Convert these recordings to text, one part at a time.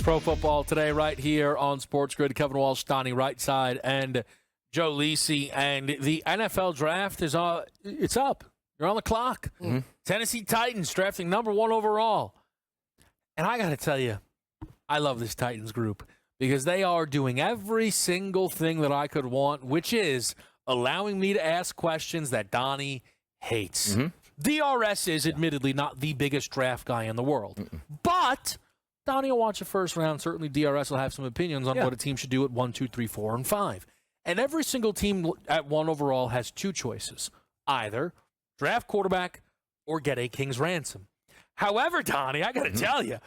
Pro Football Today right here on SportsGrid. Kevin Walsh, Donnie Rightside, and Joe Lisi. And the NFL draft is it's up. You're on the clock. Mm-hmm. Tennessee Titans drafting number 1 overall. And I got to tell you, I love this Titans group because they are doing every single thing that I could want, which is allowing me to ask questions that Donnie hates. Mm-hmm. DRS is admittedly not the biggest draft guy in the world, but Donnie will watch a first round. Certainly DRS will have some opinions on what a team should do at 1, 2, 3, 4, and 5. And every single team at 1 overall has 2 choices. Either draft quarterback or get a king's ransom. However, Donnie, I got to tell you,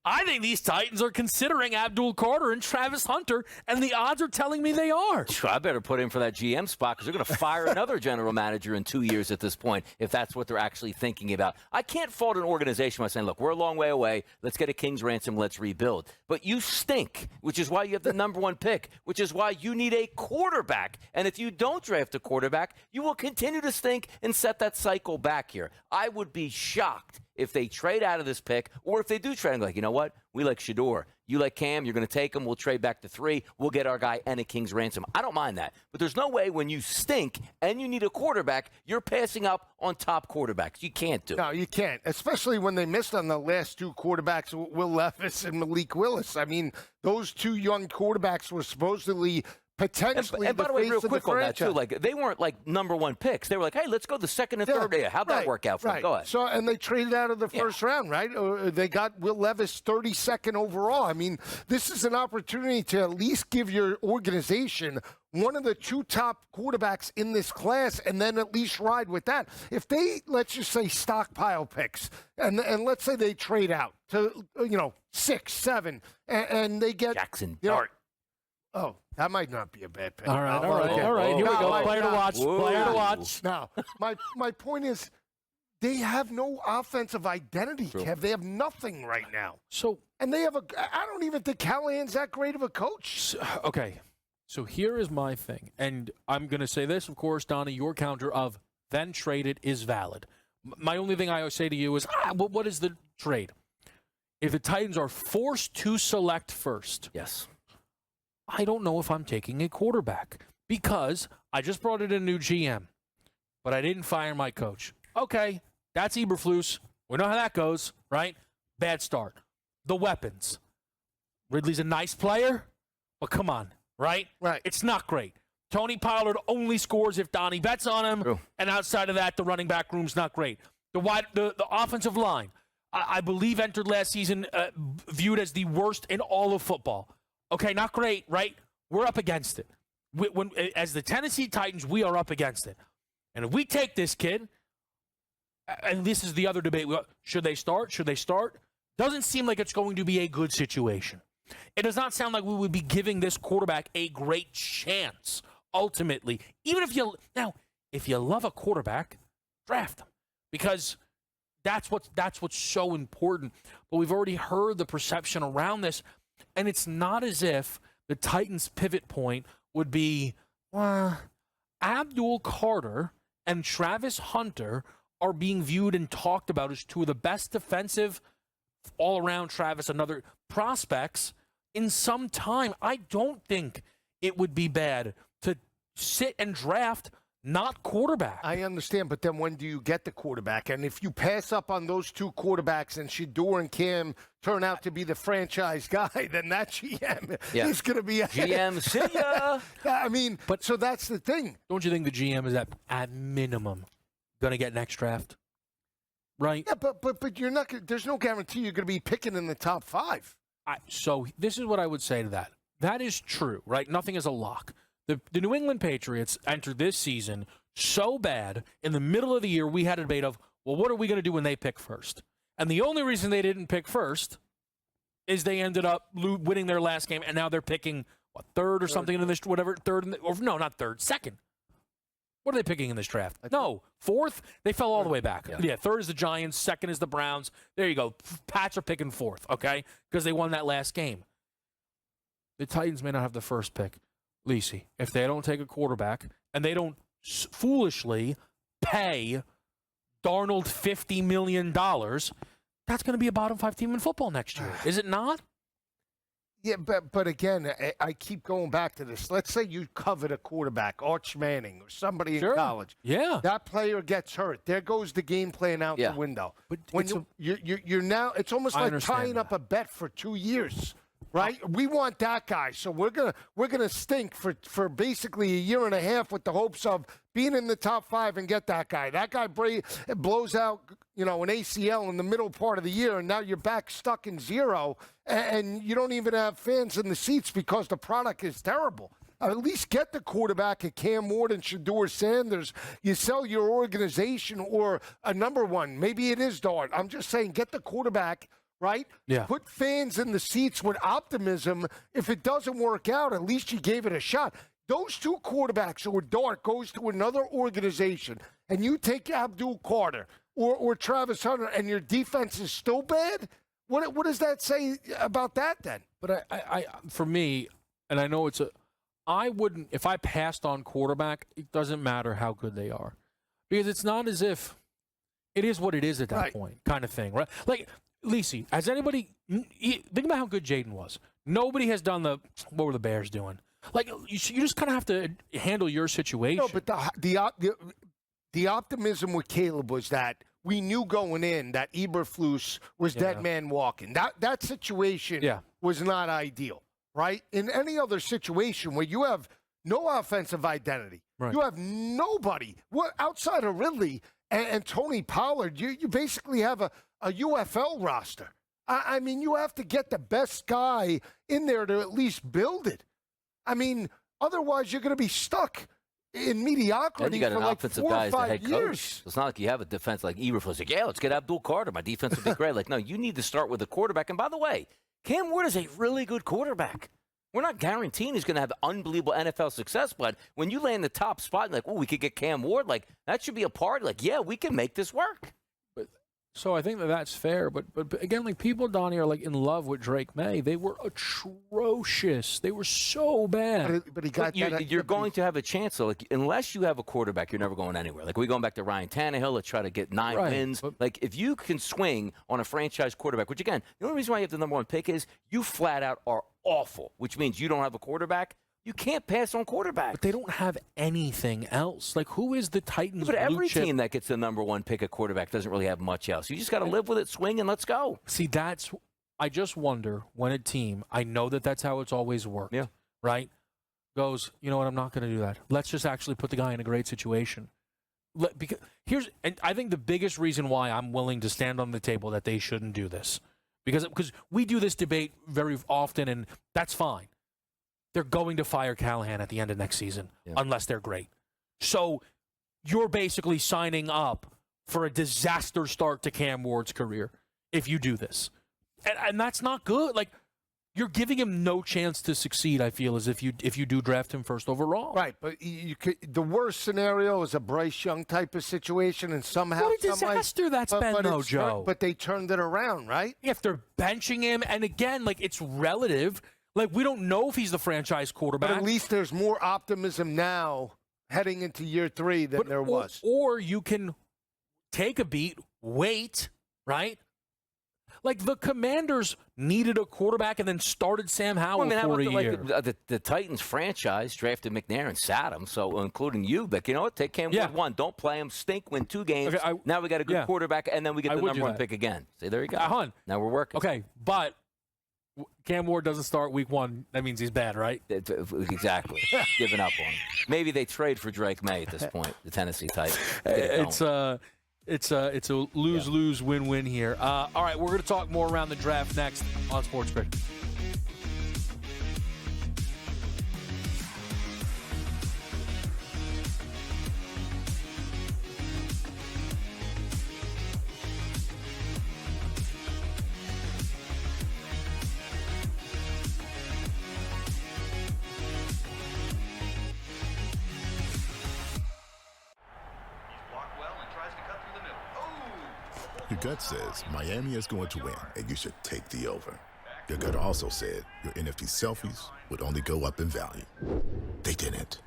I think these Titans are considering Abdul Carter and Travis Hunter, and the odds are telling me they are. I better put in for that GM spot because they're going to fire another general manager in 2 years at this point, if that's what they're actually thinking about. I can't fault an organization by saying, look, we're a long way away. Let's get a king's ransom. Let's rebuild. But you stink, which is why you have the number 1 pick, which is why you need a quarterback. And if you don't draft a quarterback, you will continue to stink and set that cycle back here. I would be shocked if they trade out of this pick, or if they do trade, I'm like, you know what? We like Shador. You like Cam. You're going to take him. We'll trade back to 3. We'll get our guy and a king's ransom. I don't mind that. But there's no way when you stink and you need a quarterback, you're passing up on top quarterbacks. You can't do it. No, you can't, especially when they missed on the last 2 quarterbacks, Will Levis and Malik Willis. I mean, those 2 young quarterbacks were supposedly potentially and by the way, real quick on that, too, franchise. they weren't like number 1 picks. They were like, hey, let's go the 2nd and 3rd day. How'd that work out for them? Go ahead. So, and they traded out of the first round, right? They got Will Levis 32nd overall. I mean, this is an opportunity to at least give your organization one of the 2 top quarterbacks in this class and then at least ride with that. If they, let's just say, stockpile picks, and let's say they trade out to, 6, 7, and they get Jackson Dart. Oh, that might not be a bad pick. All right. Here we go. Player to watch. Player to watch. Now, my point is, they have no offensive identity, Kev. They have nothing right now. And they have I don't even think Callahan's that great of a coach. Okay. So here is my thing. And I'm going to say this, of course, Donnie, your counter of then traded is valid. My only thing I always say to you is, what is the trade? If the Titans are forced to select first. Yes. I don't know if I'm taking a quarterback because I just brought in a new GM, but I didn't fire my coach. Okay, that's Eberflus. We know how that goes, right? Bad start. The weapons. Ridley's a nice player, but come on, right? Right. It's not great. Tony Pollard only scores if Donnie bets on him, True. And outside of that, the running back room's not great. The offensive line, I believe, entered last season viewed as the worst in all of football. Okay, not great, right? We're up against it. As the Tennessee Titans, we are up against it. And if we take this kid, and this is the other debate, should they start? Should they start? Doesn't seem like it's going to be a good situation. It does not sound like we would be giving this quarterback a great chance, ultimately. Even if you love a quarterback, draft him. Because that's what's so important. But we've already heard the perception around this. And it's not as if the Titans' pivot point would be, Abdul Carter and Travis Hunter are being viewed and talked about as 2 of the best defensive all-around Travis and other prospects in some time. I don't think it would be bad to sit and draft not quarterback. I understand, but then when do you get the quarterback? And if you pass up on those 2 quarterbacks and Shador and Cam turn out to be the franchise guy, then that GM is going to be GM, see ya. I mean, so that's the thing. Don't you think the GM is at minimum going to get next draft? Right? Yeah, but you're not. There's no guarantee you're going to be picking in the top 5. So this is what I would say to that. That is true, right? Nothing is a lock. The New England Patriots entered this season so bad, in the middle of the year, we had a debate of, well, what are we going to do when they pick first? And the only reason they didn't pick first is they ended up winning their last game, and now they're picking, third or something in this, whatever, not third, second. What are they picking in this draft? No, fourth? They fell all the way back. Yeah, third is the Giants, second is the Browns. There you go. Pats are picking fourth, okay? Because they won that last game. The Titans may not have the first pick. Lisi, if they don't take a quarterback and they don't foolishly pay Darnold $50 million, that's going to be a bottom 5 team in football next year. Is it not? Yeah, but again, I keep going back to this. Let's say you covered a quarterback, Arch Manning, or somebody in college. Yeah. That player gets hurt. There goes the game plan out the window. But when you're now, it's almost like tying up a bet for 2 years, right? We want that guy, so we're gonna stink for basically a year and a half with the hopes of being in the top 5 and get that guy. That guy blows out, an ACL in the middle part of the year, and now you're back stuck in zero, and you don't even have fans in the seats because the product is terrible. At least get the quarterback at Cam Ward and Shedeur Sanders. You sell your organization or a number one. Maybe it is Dart. I'm just saying, get the quarterback, right? Yeah. Put fans in the seats with optimism. If it doesn't work out, at least you gave it a shot. Those two quarterbacks, or Dart goes to another organization, and you take Abdul Carter or Travis Hunter, and your defense is still bad, what does that say about that then? But I for me, and I know I wouldn't, if I passed on quarterback, it doesn't matter how good they are. Because it's not as if it is what it is at that point, kind of thing, right? Like, Lisi, has anybody, think about how good Jaden was. Nobody has done what were the Bears doing? Like, you just kind of have to handle your situation. No, but the optimism with Caleb was that we knew going in that Eberflus was dead man walking. That situation was not ideal, right? In any other situation where you have no offensive identity, you have nobody outside of Ridley and Tony Pollard. You basically have a UFL roster. I mean, you have to get the best guy in there to at least build it. I mean, otherwise you're going to be stuck in mediocrity you got for an like offensive 4 guy or as the 5 head years. coach. It's not like you have a defense like Eberflus. Like, let's get Abdul Carter. My defense will be great. Like, no, you need to start with a quarterback. And by the way, Cam Ward is a really good quarterback. We're not guaranteeing he's going to have unbelievable NFL success, but when you land the top spot and like, we could get Cam Ward, like, that should be a part. Like, yeah, we can make this work. So I think that's fair, but again, like, people, Donnie, are like in love with Drake May. They were atrocious. They were so bad. But he got You're going to have a chance. So, like, unless you have a quarterback, you're never going anywhere. Like, we're going back to Ryan Tannehill. Let's try to get 9 wins. Like, if you can swing on a franchise quarterback, which, again, the only reason why you have the number 1 pick is you flat out are awful, which means you don't have a quarterback. You can't pass on quarterback. But they don't have anything else. Like, who is the Titans' But every blue-chip team that gets the number 1 pick at quarterback doesn't really have much else. You just got to live with it, swing, and let's go. See, I just wonder when a team, I know that's how it's always worked, right, goes, you know what, I'm not going to do that. Let's just actually put the guy in a great situation. Because and I think the biggest reason why I'm willing to stand on the table that they shouldn't do this, because we do this debate very often, and that's fine. They're going to fire Callahan at the end of next season unless they're great. So you're basically signing up for a disaster start to Cam Ward's career if you do this. And that's not good. Like, you're giving him no chance to succeed, I feel, as if you do draft him first overall. Right, but the worst scenario is a Bryce Young type of situation, and somehow... What a disaster that's been, though, Joe. But they turned it around, right? If they're benching him, and again, like, it's relative. Like, we don't know if he's the franchise quarterback. But at least there's more optimism now heading into year 3 than there was. Or you can take a beat, wait, right? Like, the Commanders needed a quarterback and then started Sam Howell for a year. Like the Titans franchise drafted McNair and sat him, so including you. But you know what? Take Cam Ward 1. Don't play him. Stink. Win 2 games. Okay, now we got a good quarterback, and then we get the number 1 pick again. See, there you go. Now we're working. Okay, but Cam Ward doesn't start week 1. That means he's bad, right? Exactly. Giving up on him. Maybe they trade for Drake May at this point, the Tennessee Titans. It's a lose-lose, win-win here. All right, we're going to talk more around the draft next on SportsGrid. Your gut says Miami is going to win, and you should take the over. Your gut also said your NFT selfies would only go up in value. They didn't.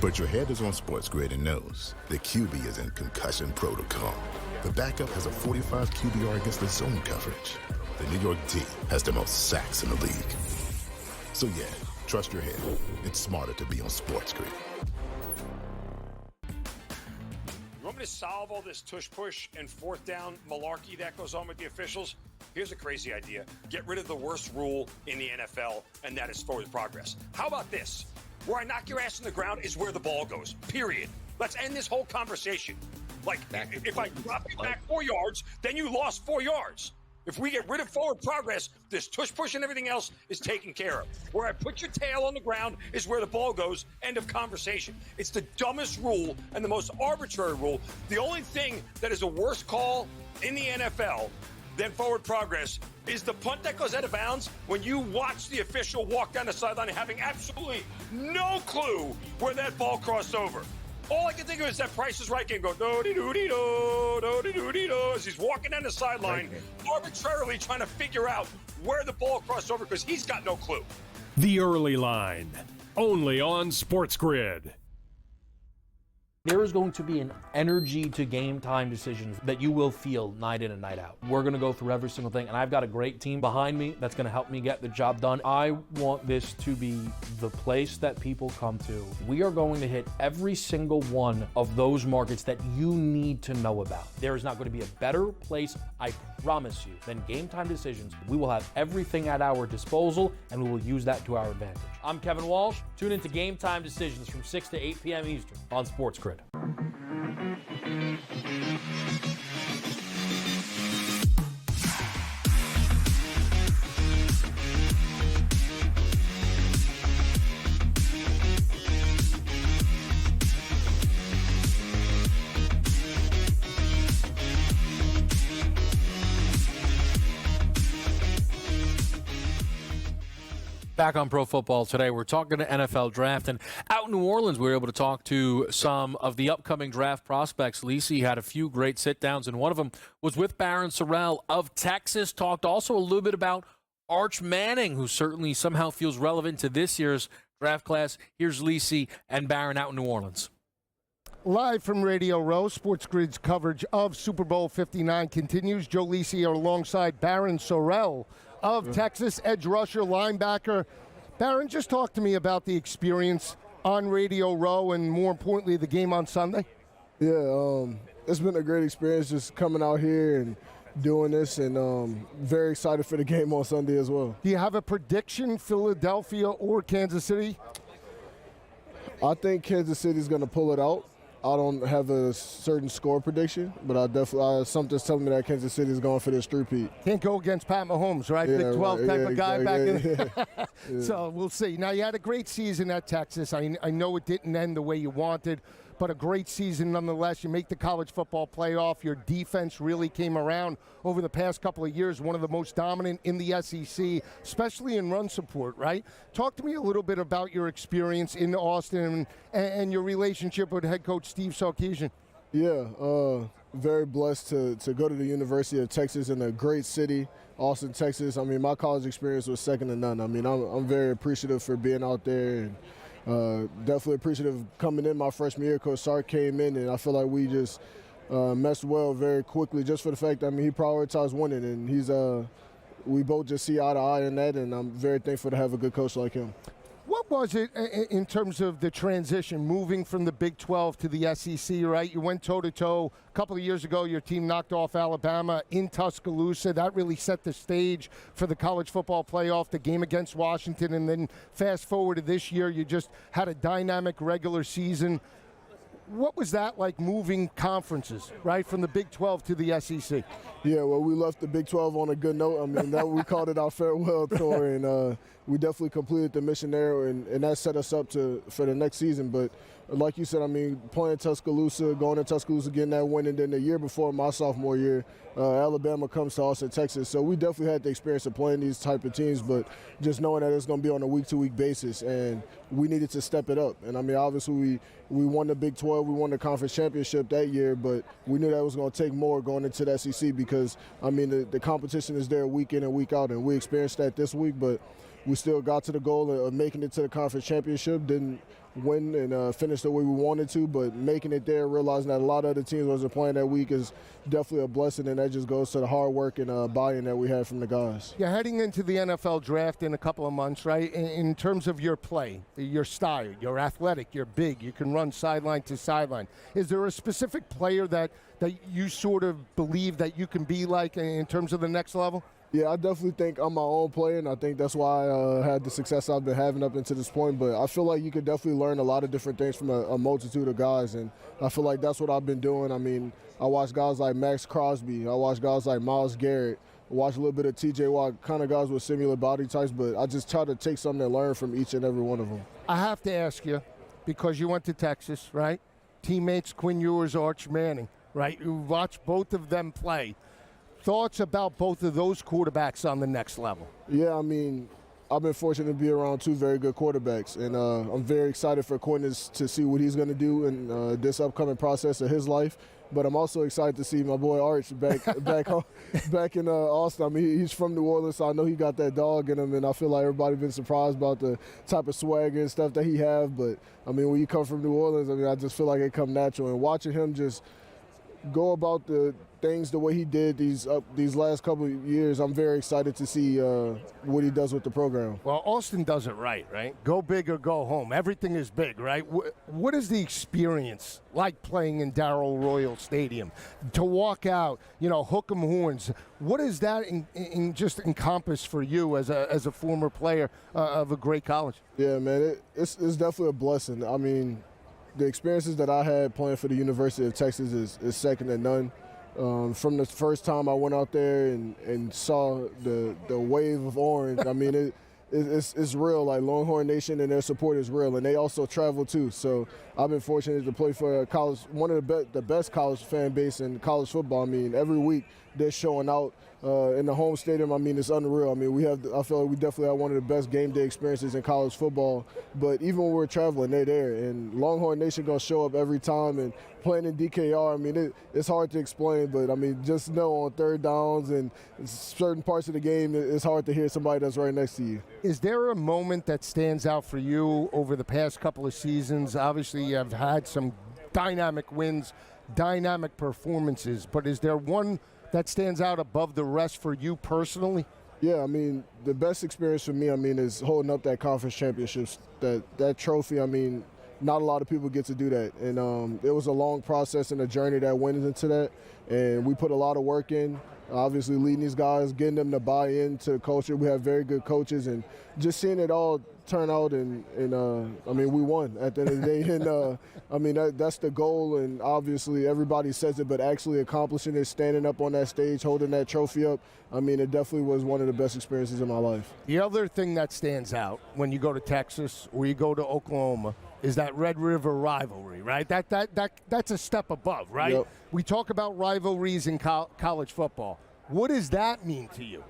But your head is on SportsGrid and knows the QB is in concussion protocol. The backup has a 45 QBR against the zone coverage. the New York team has the most sacks in the league. So yeah, trust your head. It's smarter to be on SportsGrid. You want me to solve all this tush-push and fourth down malarkey that goes on with the officials? Here's a crazy idea. Get rid of the worst rule in the NFL, and that is forward progress. How about this? Where I knock your ass on the ground is where the ball goes, period. Let's end this whole conversation. Like, if I drop you back 4 yards, then you lost 4 yards. If we get rid of forward progress, this tush-push and everything else is taken care of. Where I put your tail on the ground is where the ball goes. End of conversation. It's the dumbest rule and the most arbitrary rule. The only thing that is a worse call in the NFL than forward progress is the punt that goes out of bounds when you watch the official walk down the sideline having absolutely no clue where that ball crossed over. All I can think of is that Price is Right game go do-de-do-de-do, do-de-do-de-do, as he's walking down the sideline, arbitrarily trying to figure out where the ball crossed over because he's got no clue. The Early Line, only on SportsGrid. There is going to be an energy to game time decisions that you will feel night in and night out. We're going to go through every single thing, and I've got a great team behind me that's going to help me get the job done. I want this to be the place that people come to. We are going to hit every single one of those markets that you need to know about. There is not going to be a better place, I promise you, than Game Time Decisions. We will have everything at our disposal, and we will use that to our advantage. I'm Kevin Walsh. Tune into Game Time Decisions from 6 to 8 p.m. Eastern on SportsGrid. Back on Pro Football Today, we're talking to NFL Draft, and out in New Orleans, we were able to talk to some of the upcoming draft prospects. Lisi had a few great sit-downs, and one of them was with Barron Sorrell of Texas. Talked also a little bit about Arch Manning, who certainly somehow feels relevant to this year's draft class. Here's Lisi and Barron out in New Orleans. Live from Radio Row, SportsGrid's coverage of Super Bowl 59 continues. Joe Lisi alongside Barron Sorrell of Texas, edge rusher, linebacker. Barron, just talk to me about the experience on Radio Row and, more importantly, the game on Sunday. Yeah, it's been a great experience just coming out here and doing this, and very excited for the game on Sunday as well. Do you have a prediction, Philadelphia or Kansas City? I think Kansas City's going to pull it out. I don't have a certain score prediction, but I definitely something's telling me that Kansas City is going for this three-peat. Can't go against Pat Mahomes, right? Yeah, Big 12 right. type Yeah, of guy exactly. back in. Yeah. So we'll see. Now, you had a great season at Texas. I know it didn't end the way you wanted, but a great season nonetheless. You make the college football playoff. Your defense really came around over the past couple of years, one of the most dominant in the SEC, especially in run support, right? Talk to me a little bit about your experience in Austin and your relationship with head coach Steve Sarkisian. Yeah, very blessed to go to the University of Texas in a great city, Austin, Texas. I mean, my college experience was second to none. I mean, I'm very appreciative for being out there, and definitely appreciative coming in my freshman year. Coach Sark came in, and I feel like we just messed well very quickly just for the fact that, I mean, he prioritized winning, and he's we both just see eye to eye in that, and I'm very thankful to have a good coach like him. What was it in terms of the transition, moving from the Big 12 to the SEC, right? You went toe-to-toe. A couple of years ago, your team knocked off Alabama in Tuscaloosa. That really set the stage for the college football playoff, the game against Washington. And then fast forward to this year, you just had a dynamic regular season. What was that like, moving conferences, right, from the Big 12 to the SEC? Yeah, well, we left the Big 12 on a good note. I mean, we called it our farewell tour, and we definitely completed the mission there, and that set us up for the next season. But like you said, I mean, playing Tuscaloosa, going to Tuscaloosa, getting that win, and then the year before my sophomore year, Alabama comes to Austin, Texas. So we definitely had the experience of playing these type of teams, but just knowing that it's going to be on a week-to-week basis, and we needed to step it up. And, I mean, obviously we won the Big 12, we won the conference championship that year, but we knew that was going to take more going into the SEC because, I mean, the competition is there week in and week out, and we experienced that this week. But we still got to the goal of making it to the conference championship. Didn't win and finish the way we wanted to, but making it there, realizing that a lot of other teams wasn't playing that week is definitely a blessing, and that just goes to the hard work and buy-in that we had from the guys. You're heading into the NFL draft in a couple of months, right? In terms of your play, your style, you're athletic, you're big, you can run sideline to sideline. Is there a specific player that you sort of believe that you can be like in terms of the next level? Yeah, I definitely think I'm my own player, and I think that's why I had the success I've been having up until this point. But I feel like you could definitely learn a lot of different things from a multitude of guys, and I feel like that's what I've been doing. I mean, I watch guys like Max Crosby. I watch guys like Myles Garrett. I watch a little bit of T.J. Watt, kind of guys with similar body types, but I just try to take something and learn from each and every one of them. I have to ask you, because you went to Texas, right? Teammates Quinn Ewers, Arch Manning, right? You watched both of them play. Thoughts about both of those quarterbacks on the next level? Yeah, I mean, I've been fortunate to be around two very good quarterbacks, and I'm very excited for Quinn to see what he's going to do in this upcoming process of his life. But I'm also excited to see my boy Arch back in Austin. I mean, he's from New Orleans, so I know he got that dog in him, and I feel like everybody's been surprised about the type of swagger and stuff that he have. But, I mean, when you come from New Orleans, I mean, I just feel like it come natural. And watching him just go about the things the way he did these last couple of years, I'm very excited to see what he does with the program. Well, Austin does it right? Go big or go home. Everything is big, right? What is the experience like playing in Darrell Royal Stadium? To walk out, hook 'em horns. What does that just encompass for you as a former player of a great college? Yeah, man, it's definitely a blessing. I mean, the experiences that I had playing for the University of Texas is second to none. From the first time I went out there and saw the wave of orange, I mean, it's real. Like, Longhorn Nation and their support is real, and they also travel too. So I've been fortunate to play for a college, one of the best college fan base in college football. I mean, every week they're showing out in the home stadium. I mean, it's unreal. I mean, I feel like we definitely have one of the best game day experiences in college football. But even when we're traveling, they're there, and Longhorn Nation gonna show up every time. And playing in DKR, I mean, it's hard to explain, but I mean, just know on third downs and certain parts of the game, it's hard to hear somebody that's right next to you. Is there a moment that stands out for you over the past couple of seasons? Obviously, you have had some dynamic wins, dynamic performances, but is there one that stands out above the rest for you personally? Yeah, I mean, the best experience for me, I mean, is holding up that conference championships, that trophy. I mean, not a lot of people get to do that. And it was a long process and a journey that went into that. And we put a lot of work in, obviously leading these guys, getting them to buy into the culture. We have very good coaches, and just seeing it all turn out. And I mean, we won at the end of the day. And I mean, that's the goal. And obviously everybody says it, but actually accomplishing it, standing up on that stage, holding that trophy up, I mean, it definitely was one of the best experiences in my life. The other thing that stands out when you go to Texas or you go to Oklahoma is that Red River rivalry, right? That's a step above, right? Yep. We talk about rivalries in college football. What does that mean to you?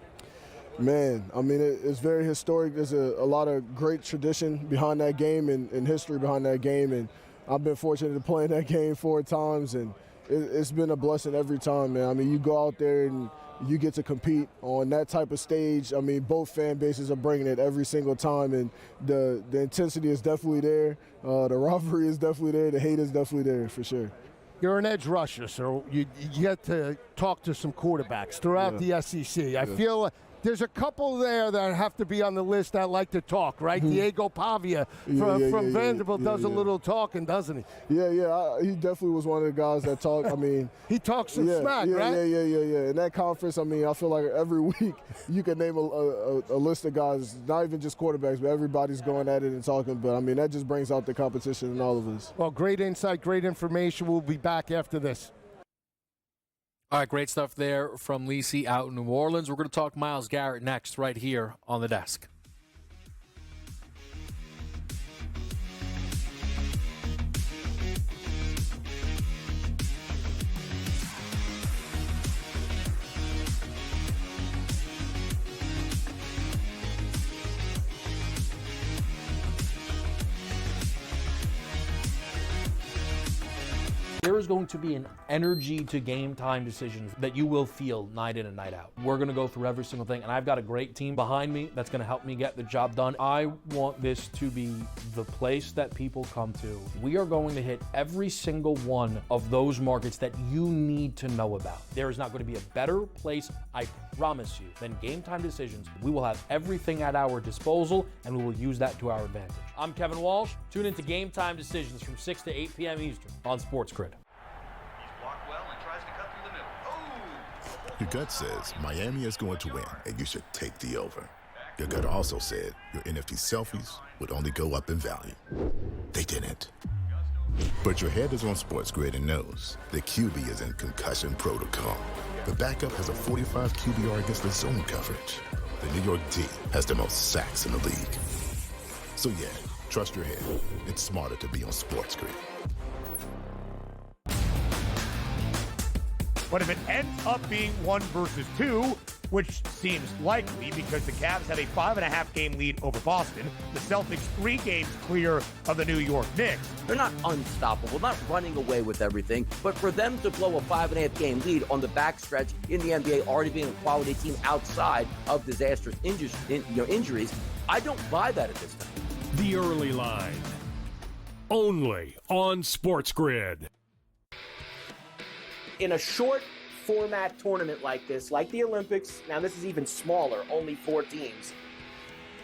Man, I mean, it's very historic. There's a lot of great tradition behind that game and history behind that game. And I've been fortunate to play in that game 4 times, and it's been a blessing every time, man. I mean, you go out there and you get to compete on that type of stage. I mean, both fan bases are bringing it every single time, and the intensity is definitely there. The rivalry is definitely there. The hate is definitely there, for sure. You're an edge rusher, so you get to talk to some quarterbacks throughout the SEC. I feel there's a couple there that have to be on the list that like to talk, right? Diego Pavia from Vanderbilt does a little talking, doesn't he? Yeah. He definitely was one of the guys that talked. I mean, he talks some smack, right? Yeah. In that conference, I mean, I feel like every week you can name a list of guys, not even just quarterbacks, but everybody's going at it and talking. But, I mean, that just brings out the competition in all of us. Well, great insight, great information. We'll be back after this. All right, great stuff there from Lisi out in New Orleans. We're going to talk Myles Garrett next right here on the desk. There is going to be an energy to game time decisions that you will feel night in and night out. We're going to go through every single thing, and I've got a great team behind me that's going to help me get the job done. I want this to be the place that people come to. We are going to hit every single one of those markets that you need to know about. There is not going to be a better place, I promise you, than Game Time Decisions. We will have everything at our disposal, and we will use that to our advantage. I'm Kevin Walsh. Tune into Game Time Decisions from 6 to 8 p.m. Eastern on SportsGrid. Your gut says Miami is going to win, and you should take the over. Your gut also said your NFT selfies would only go up in value. They didn't. But your head is on SportsGrid and knows the QB is in concussion protocol. The backup has a 45 QBR against the zone coverage. The New York D has the most sacks in the league. So yeah, trust your head. It's smarter to be on SportsGrid. But if it ends up being 1 versus 2, which seems likely because the Cavs have a 5.5 game lead over Boston, the Celtics 3 games clear of the New York Knicks. They're not unstoppable, not running away with everything, but for them to blow a 5.5 game lead on the backstretch in the NBA, already being a quality team outside of disastrous injuries, I don't buy that at this time. The Early Line, only on SportsGrid. In a short format tournament like this, like the Olympics, now this is even smaller, only 4 teams,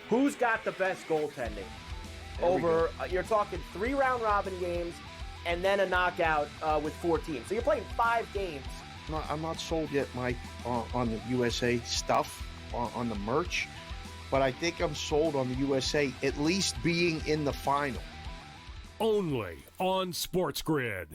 who's got the best goaltending? You're talking 3 round robin games and then a knockout with 4 teams. So you're playing 5 games. I'm not sold yet, Mike, on the USA stuff, on the merch, but I think I'm sold on the USA at least being in the final. Only on SportsGrid.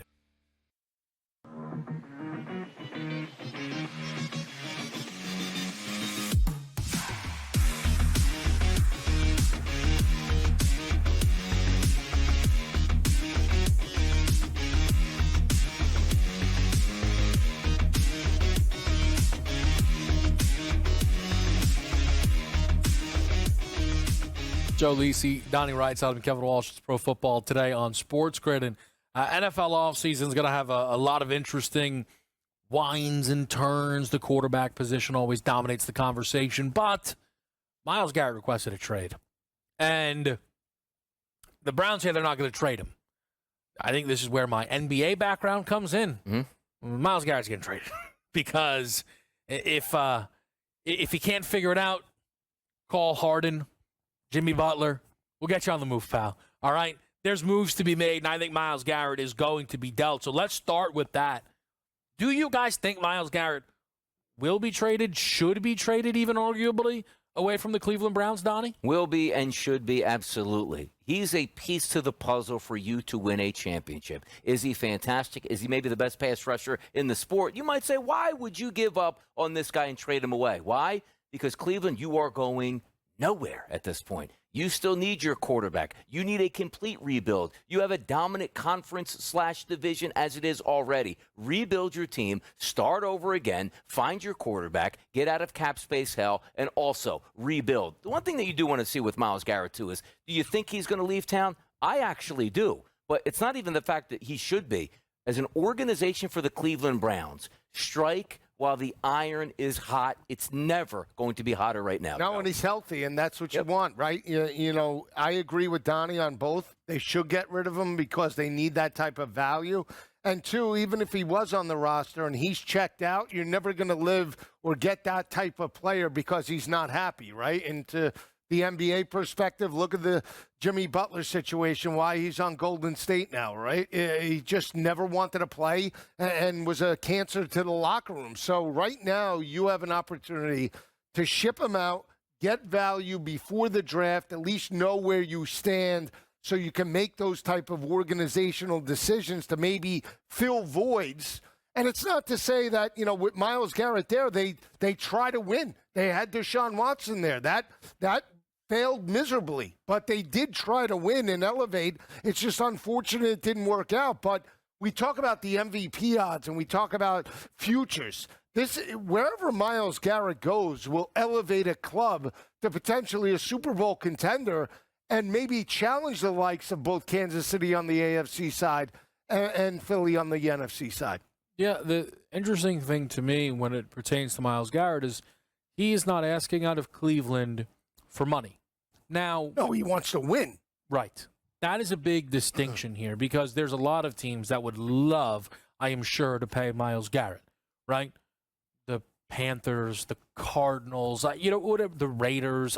Joe Lisi, Donnie Rightside, and Kevin Walsh. It's Pro Football Today on SportsGrid. And NFL offseason is going to have a lot of interesting winds and turns. The quarterback position always dominates the conversation. But Myles Garrett requested a trade. And the Browns say they're not going to trade him. I think this is where my NBA background comes in. Mm-hmm. Myles Garrett's getting traded. Because if he can't figure it out, call Harden, Jimmy Butler, we'll get you on the move, pal. All right? There's moves to be made, and I think Myles Garrett is going to be dealt. So let's start with that. Do you guys think Myles Garrett will be traded, should be traded even arguably, away from the Cleveland Browns, Donnie? Will be and should be, absolutely. He's a piece to the puzzle for you to win a championship. Is he fantastic? Is he maybe the best pass rusher in the sport? You might say, why would you give up on this guy and trade him away? Why? Because Cleveland, you are going nowhere at this point. You still need your quarterback. You need a complete rebuild. You have a dominant conference/division as it is already. Rebuild your team, start over again, find your quarterback, get out of cap space hell, and also rebuild. The one thing that you do want to see with Myles Garrett, too, is do you think he's going to leave town? I actually do. But it's not even the fact that he should be. As an organization for the Cleveland Browns, strike while the iron is hot. It's never going to be hotter right now. No, and he's healthy, and that's what you want, right? You know, I agree with Donnie on both. They should get rid of him because they need that type of value. And 2, even if he was on the roster and he's checked out, you're never going to live or get that type of player because he's not happy, right? And to the NBA perspective, look at the Jimmy Butler situation, why he's on Golden State now, right? He just never wanted to play and was a cancer to the locker room. So right now you have an opportunity to ship him out, get value before the draft, at least know where you stand so you can make those type of organizational decisions to maybe fill voids. And it's not to say that, you know, with Myles Garrett there, they try to win. They had Deshaun Watson there. That failed miserably, but they did try to win and elevate. It's just unfortunate it didn't work out. But we talk about the MVP odds and we talk about futures. Wherever Myles Garrett goes will elevate a club to potentially a Super Bowl contender and maybe challenge the likes of both Kansas City on the AFC side and Philly on the NFC side. Yeah, the interesting thing to me when it pertains to Myles Garrett is he is not asking out of Cleveland for money. Now, no, he wants to win. Right. That is a big distinction here because there's a lot of teams that would love, I am sure, to pay Myles Garrett, right? The Panthers, the Cardinals, whatever, the Raiders,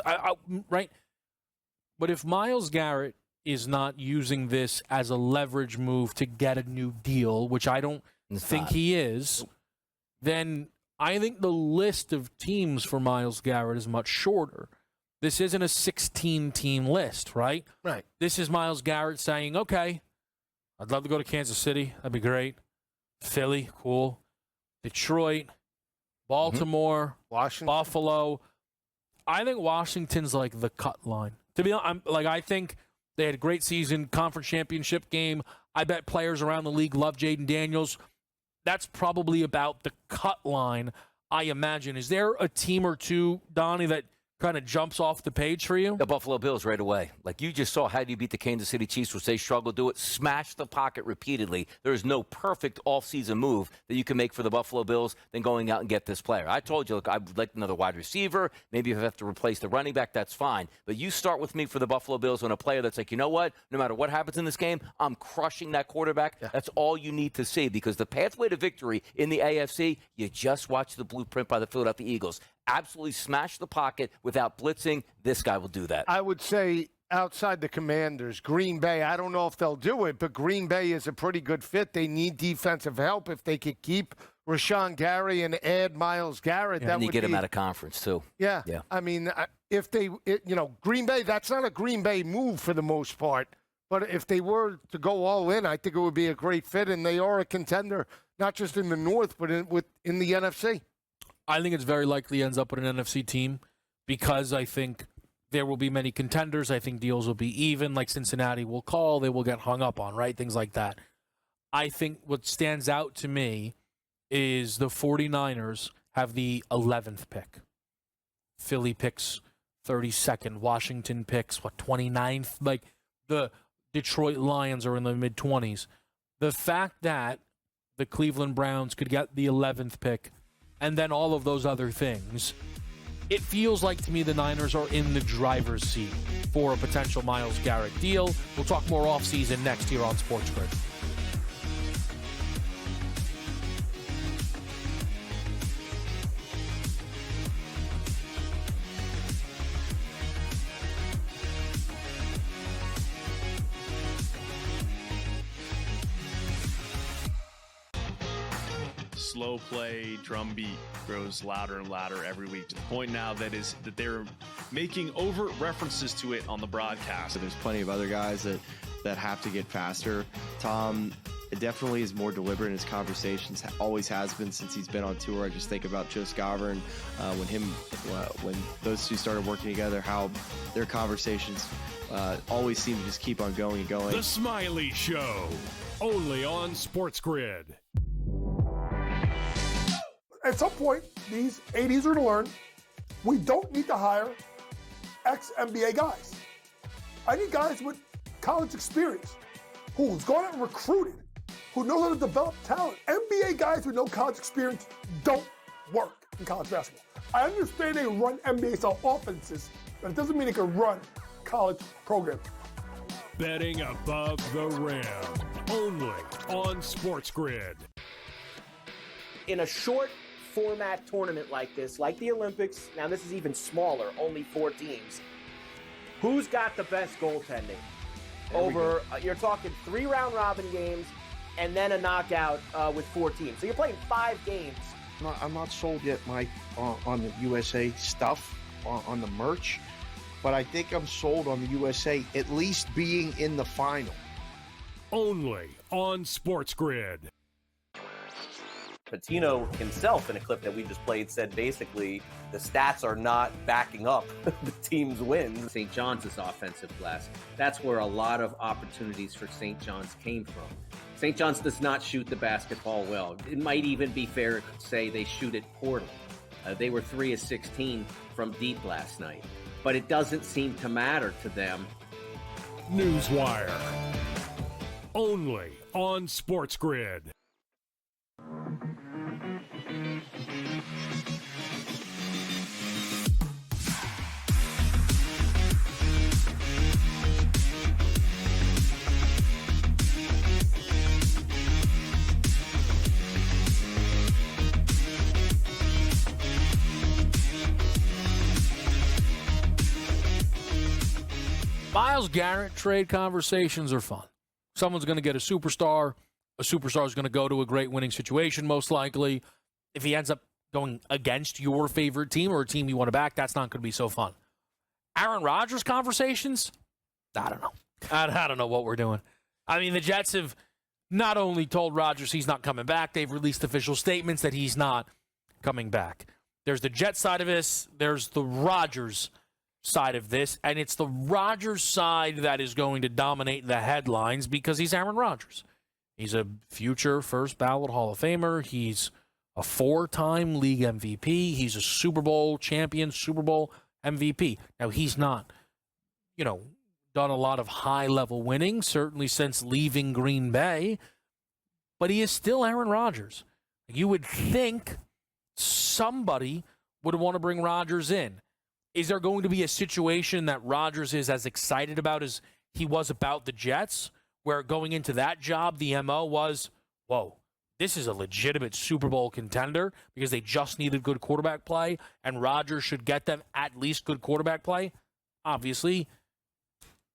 right? But if Myles Garrett is not using this as a leverage move to get a new deal, which I don't think he is, then I think the list of teams for Myles Garrett is much shorter. This isn't a 16-team list, right? Right. This is Myles Garrett saying, okay, I'd love to go to Kansas City. That'd be great. Philly, cool. Detroit, Baltimore, Washington, Buffalo. I think Washington's like the cut line. To be honest, I think they had a great season, conference championship game. I bet players around the league love Jaden Daniels. That's probably about the cut line, I imagine. Is there a team or two, Donnie, that kind of jumps off the page for you? The Buffalo Bills right away. Like you just saw, how do you beat the Kansas City Chiefs, which they struggle to do it? Smash the pocket repeatedly. There is no perfect offseason move that you can make for the Buffalo Bills than going out and get this player. I told you, look, I would like another wide receiver. Maybe if I have to replace the running back, that's fine. But you start with me for the Buffalo Bills on a player that's like, you know what? No matter what happens in this game, I'm crushing that quarterback. Yeah. That's all you need to see because the pathway to victory in the AFC, you just watch the blueprint by the Philadelphia Eagles. Absolutely smash the pocket without blitzing. This guy will do that. I would say outside the Commanders, Green Bay, I don't know if they'll do it, but Green Bay is a pretty good fit. They need defensive help. If they could keep Rashawn Gary and add Myles Garrett, that and you would get be, him out of conference, too. Yeah. I mean, if they, Green Bay, that's not a Green Bay move for the most part. But if they were to go all in, I think it would be a great fit, and they are a contender, not just in the North, but in the NFC. I think it's very likely he ends up with an NFC team because I think there will be many contenders. I think deals will be even, like Cincinnati will call, they will get hung up on, right? Things like that. I think what stands out to me is the 49ers have the 11th pick. Philly picks 32nd. Washington picks, 29th? Like, the Detroit Lions are in the mid-20s. The fact that the Cleveland Browns could get the 11th pick and then all of those other things, it feels like to me the Niners are in the driver's seat for a potential Myles Garrett deal. We'll talk more offseason next year on SportsGrid. Slow play, drum beat grows louder and louder every week to the point now that they're making overt references to it on the broadcast. So there's plenty of other guys that have to get faster. Tom definitely is more deliberate in his conversations, always has been since he's been on tour. I just think about Joe Skovron, when those two started working together, how their conversations always seem to just keep on going and going. The Smiley Show, only on SportsGrid. At some point, these 80s are to learn, we don't need to hire ex-NBA guys. I need guys with college experience, who's gone out and recruited, who knows how to develop talent. NBA guys with no college experience don't work in college basketball. I understand they run NBA-style offenses, but it doesn't mean they can run college programs. Betting above the rim, only on SportsGrid. In a short format tournament like this, like the Olympics, now this is even smaller, only 4 teams, who's got the best goaltending? Over, you're talking 3 round robin games and then a knockout with 4 teams. So you're playing 5 games. I'm not sold yet, Mike, on the USA stuff, on the merch, but I think I'm sold on the USA at least being in the final. Only on SportsGrid. Patino himself, in a clip that we just played, said basically the stats are not backing up the team's wins. St. John's is offensive glass. That's where a lot of opportunities for St. John's came from. St. John's does not shoot the basketball well. It might even be fair to say they shoot it poorly. They were 3 of 16 from deep last night. But it doesn't seem to matter to them. Newswire. Only on SportsGrid. Myles Garrett trade conversations are fun. Someone's going to get a superstar. A superstar is going to go to a great winning situation, most likely. If he ends up going against your favorite team or a team you want to back, that's not going to be so fun. Aaron Rodgers conversations? I don't know. I don't know what we're doing. I mean, the Jets have not only told Rodgers he's not coming back, they've released official statements that he's not coming back. There's the Jets side of this. There's the Rodgers side of this, and it's the Rodgers side that is going to dominate the headlines because he's Aaron Rodgers. He's a future first ballot Hall of Famer. He's a 4-time league MVP. He's a Super Bowl champion, Super Bowl MVP. Now, he's not, done a lot of high-level winning, certainly since leaving Green Bay, but he is still Aaron Rodgers. You would think somebody would want to bring Rodgers in. Is there going to be a situation that Rodgers is as excited about as he was about the Jets, where going into that job, the MO was, whoa, this is a legitimate Super Bowl contender because they just needed good quarterback play, and Rodgers should get them at least good quarterback play? Obviously,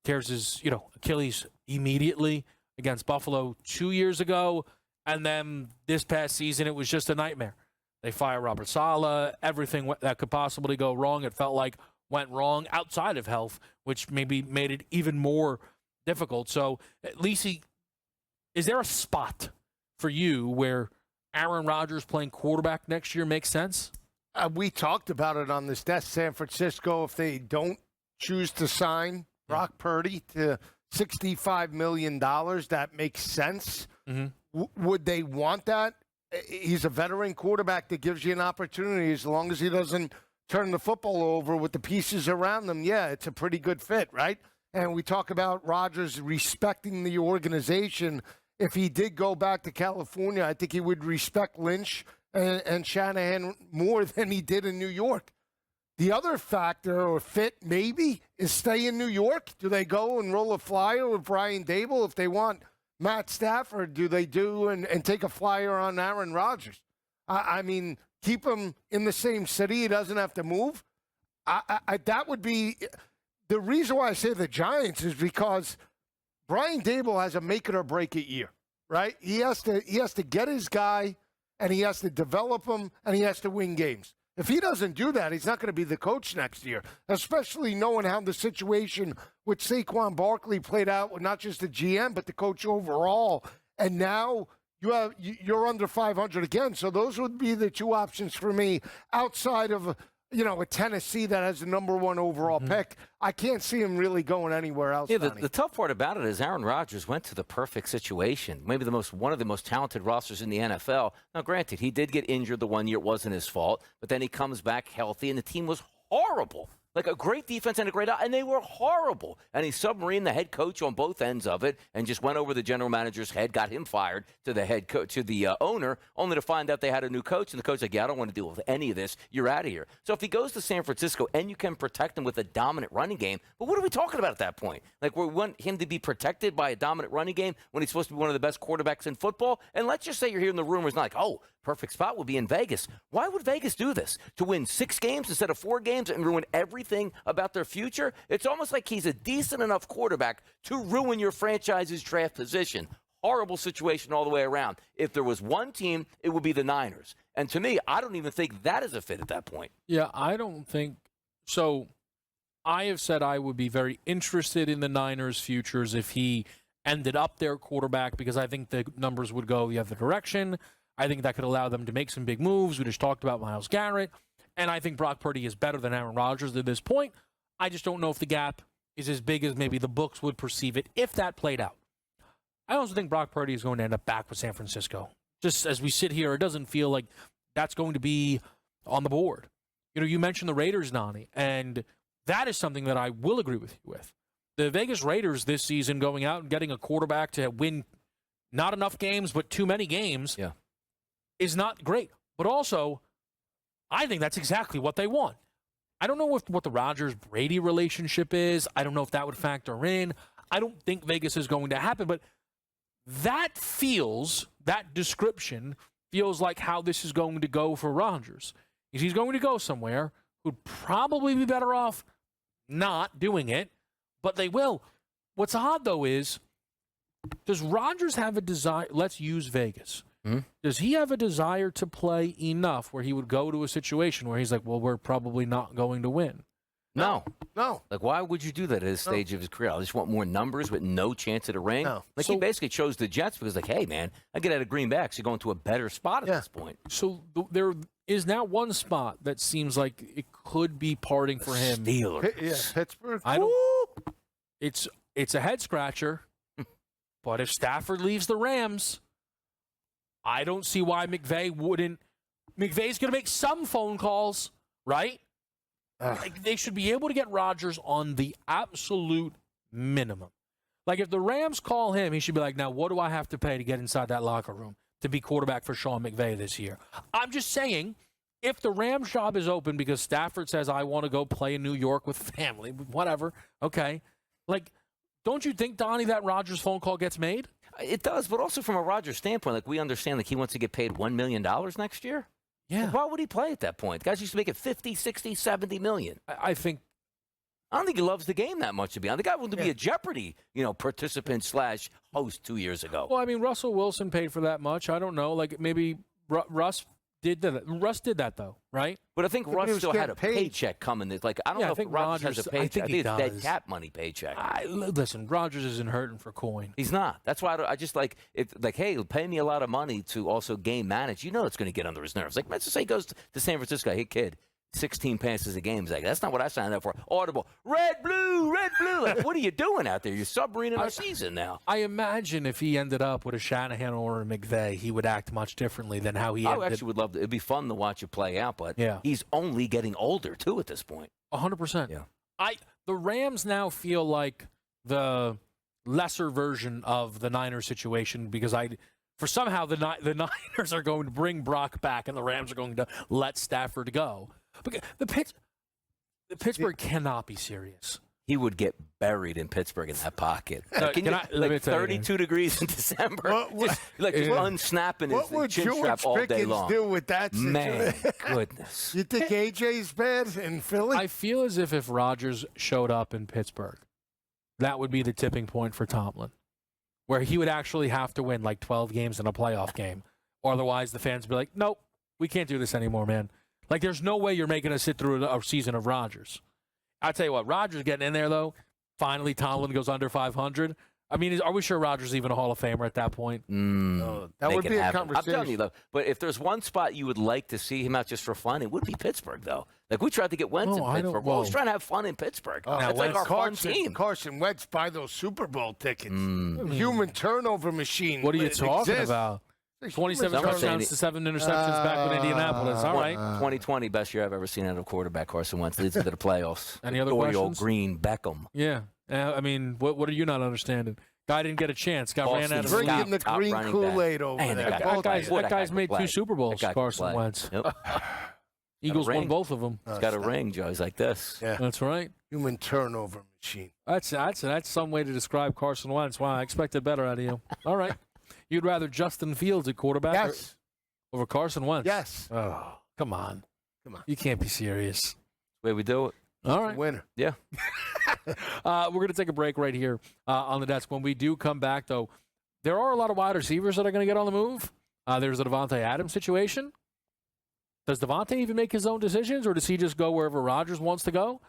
tears his, Achilles immediately against Buffalo 2 years ago, and then this past season, it was just a nightmare. They fire Robert Saleh. Everything that could possibly go wrong, it felt like, went wrong outside of health, which maybe made it even more difficult. So, Lisi, is there a spot for you where Aaron Rodgers playing quarterback next year makes sense? We talked about it on this desk. San Francisco, if they don't choose to sign Brock Purdy to $65 million, that makes sense. Mm-hmm. Would they want that? He's a veteran quarterback that gives you an opportunity as long as he doesn't turn the football over with the pieces around them. Yeah, it's a pretty good fit, right? And we talk about Rodgers respecting the organization. If he did go back to California, I think he would respect Lynch and Shanahan more than he did in New York. The other factor or fit maybe is stay in New York. Do they go and roll a flyer with Brian Daboll if they want Matt Stafford? Do they do and take a flyer on Aaron Rodgers? I mean, keep him in the same city. He doesn't have to move. That would be the reason why I say the Giants is because Brian Daboll has a make it or break it year, right? He has to get his guy, and he has to develop him, and he has to win games. If he doesn't do that, he's not going to be the coach next year, especially knowing how the situation with Saquon Barkley played out with not just the GM, but the coach overall. And now you're under 500 again. So those would be the two options for me outside of, a Tennessee that has the number one overall pick. I can't see him really going anywhere else. Yeah, the tough part about it is Aaron Rodgers went to the perfect situation, maybe one of the most talented rosters in the NFL. Now, granted, he did get injured the 1 year. It wasn't his fault, but then he comes back healthy, and the team was horrible. Like a great defense and and they were horrible. And he submarined the head coach on both ends of it and just went over the general manager's head, got him fired to the head coach, to the owner, only to find out they had a new coach. And the coach like, yeah, I don't want to deal with any of this. You're out of here. So if he goes to San Francisco and you can protect him with a dominant running game, but what are we talking about at that point? Like we want him to be protected by a dominant running game when he's supposed to be one of the best quarterbacks in football? And let's just say you're hearing the rumors like, oh, perfect spot would be in Vegas. Why would Vegas do this? To win 6 games instead of 4 games and ruin everything about their future? It's almost like he's a decent enough quarterback to ruin your franchise's draft position. Horrible situation all the way around. If there was one team, it would be the Niners. And to me, I don't even think that is a fit at that point. Yeah, I don't think so. I have said I would be very interested in the Niners' futures if he ended up their quarterback because I think the numbers would go the other direction. I think that could allow them to make some big moves. We just talked about Myles Garrett. And I think Brock Purdy is better than Aaron Rodgers at this point. I just don't know if the gap is as big as maybe the books would perceive it if that played out. I also think Brock Purdy is going to end up back with San Francisco. Just as we sit here, it doesn't feel like that's going to be on the board. You mentioned the Raiders, Donnie, and that is something that I will agree with you with. The Vegas Raiders this season going out and getting a quarterback to win not enough games, but too many games is not great. But also, I think that's exactly what they want. I don't know what the Rodgers-Brady relationship is. I don't know if that would factor in. I don't think Vegas is going to happen, but that description feels like how this is going to go for Rodgers. He's going to go somewhere who'd probably be better off not doing it, but they will. What's odd, though, is does Rodgers have a desire? Let's use Vegas. Does he have a desire to play enough where he would go to a situation where he's like, well, we're probably not going to win? No. No. Like, why would you do that at this stage of his career? I just want more numbers with no chance at a ring. No. Like, he basically chose the Jets because, like, hey, man, I get out of Green Bay, actually going to a better spot at this point. So there is now one spot that seems like it could be parting for him. Steelers. Pittsburgh. It's a head scratcher, but if Stafford leaves the Rams, I don't see why McVay wouldn't. McVay's going to make some phone calls, right? Like, they should be able to get Rodgers on the absolute minimum. Like, if the Rams call him, he should be like, now, what do I have to pay to get inside that locker room to be quarterback for Sean McVay this year? I'm just saying, if the Rams job is open because Stafford says, I want to go play in New York with family, whatever, okay. Like, don't you think, Donnie, that Rodgers phone call gets made? It does, but also from a Rodgers standpoint, like, we understand that he wants to get paid $1 million next year. Yeah. Like, why would he play at that point? Guys used to make it 50, 60, 70 million. I don't think he loves the game that much, to be honest. The guy wanted to be a Jeopardy, participant / host 2 years ago. Well, I mean, Russell Wilson paid for that much. I don't know. Like, maybe Russ did that. Russ did that, though, right? But I think Russ still had a paycheck coming. Like, I don't know if Rodgers has a paycheck. I think it's dead cap money paycheck. Listen, Rodgers isn't hurting for coin. He's not. That's why I just like, hey, pay me a lot of money to also game manage. It's going to get under his nerves. Like, let's just say he goes to San Francisco. Hey, kid, 16 passes a game. He's like, that's not what I signed up for. Audible, red, blue, red, blue. Like, what are you doing out there? You're submarining our season now. I imagine if he ended up with a Shanahan or a McVay, he would act much differently than how he ended. I actually would love to. It'd be fun to watch it play out, but yeah. He's only getting older, too, at this point. 100%. Yeah. The Rams now feel like the lesser version of the Niners situation because somehow the Niners are going to bring Brock back and the Rams are going to let Stafford go. Because the Pittsburgh cannot be serious. He would get buried in Pittsburgh in that pocket. Let me 32 degrees in December. Just unsnapping his chin strap all day long. What would George Pickens do with that situation? Man, goodness. You think AJ's bad in Philly? I feel as if Rodgers showed up in Pittsburgh, that would be the tipping point for Tomlin, where he would actually have to win like 12 games in a playoff game. Or otherwise the fans would be like, nope, we can't do this anymore, man. Like, there's no way you're making us sit through a season of Rodgers. I tell you what, Rodgers getting in there, though. Finally, Tomlin goes under 500. I mean, are we sure Rodgers is even a Hall of Famer at that point? That would be a conversation. I'm telling you, though, but if there's one spot you would like to see him out just for fun, it would be Pittsburgh, though. Like, we tried to get Wentz in Pittsburgh. We're always trying to have fun in Pittsburgh. It's like our fun team. Carson Wentz buy those Super Bowl tickets. Human turnover machine. What are you talking about? 27 touchdowns to 7 interceptions back with Indianapolis. All right. 2020, best year I've ever seen out of quarterback. Carson Wentz leads into the playoffs. Any other questions? questions? Green Beckham. Yeah. I mean, what are you not understanding? Guy didn't get a chance. Ran out of drinking the green Kool-Aid over there. That guy's made 2 Super Bowls, Carson Wentz. Yep. Eagles won both of them. He's got a ring, Joe. He's like this. Yeah. That's right. Human turnover machine. That's some way to describe Carson Wentz. Wow, I expected better out of you. All right. You'd rather Justin Fields at quarterback over Carson Wentz? Yes. Oh, come on. You can't be serious. Way we do it. All right. Winner. Yeah. We're going to take a break right here on the desk. When we do come back, though, there are a lot of wide receivers that are going to get on the move. There's a Devontae Adams situation. Does Devontae even make his own decisions, or does he just go wherever Rodgers wants to go?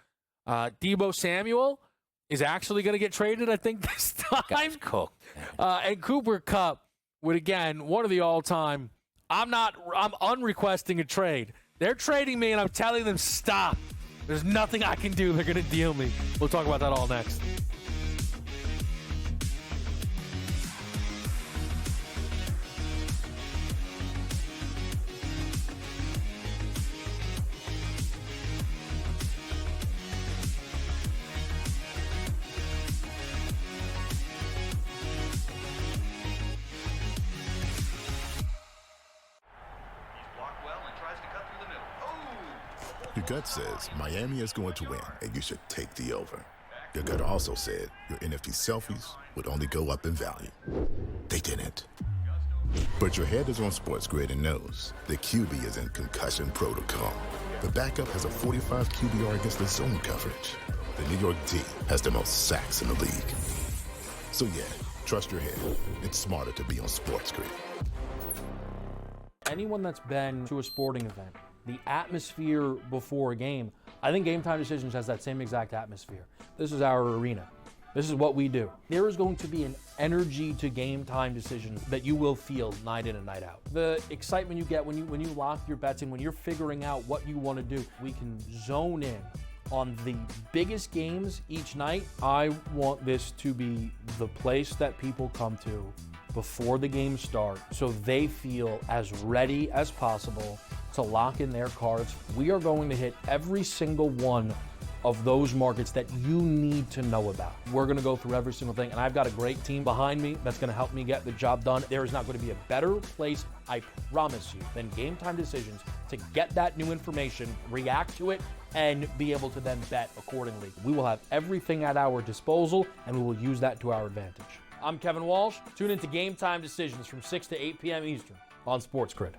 Deebo Samuel is actually going to get traded, I think, this time. Cooked. And Cooper Kupp would, again, one of the all-time, I'm unrequesting a trade. They're trading me, and I'm telling them, stop. There's nothing I can do. They're going to deal me. We'll talk about that all next. Your gut says Miami is going to win, and you should take the over. Your gut also said your NFT selfies would only go up in value. They didn't. But your head is on SportsGrid and knows the QB is in concussion protocol. The backup has a 45 QBR against the zone coverage. The New York D has the most sacks in the league. So yeah, trust your head. It's smarter to be on SportsGrid. Anyone that's been to a sporting event, the atmosphere before a game, I think Game Time Decisions has that same exact atmosphere. This is our arena. This is what we do. There is going to be an energy to Game Time Decisions that you will feel night in and night out. The excitement you get when you lock your bets in, when you're figuring out what you want to do, we can zone in on the biggest games each night. I want this to be the place that people come to before the games start so they feel as ready as possible to lock in their cards. We are going to hit every single one of those markets that you need to know about. We're gonna go through every single thing, and I've got a great team behind me that's gonna help me get the job done. There is not gonna be a better place, I promise you, than Game Time Decisions to get that new information, react to it, and be able to then bet accordingly. We will have everything at our disposal, and we will use that to our advantage. I'm Kevin Walsh. Tune into Game Time Decisions from 6 to 8 p.m. Eastern on SportsGrid.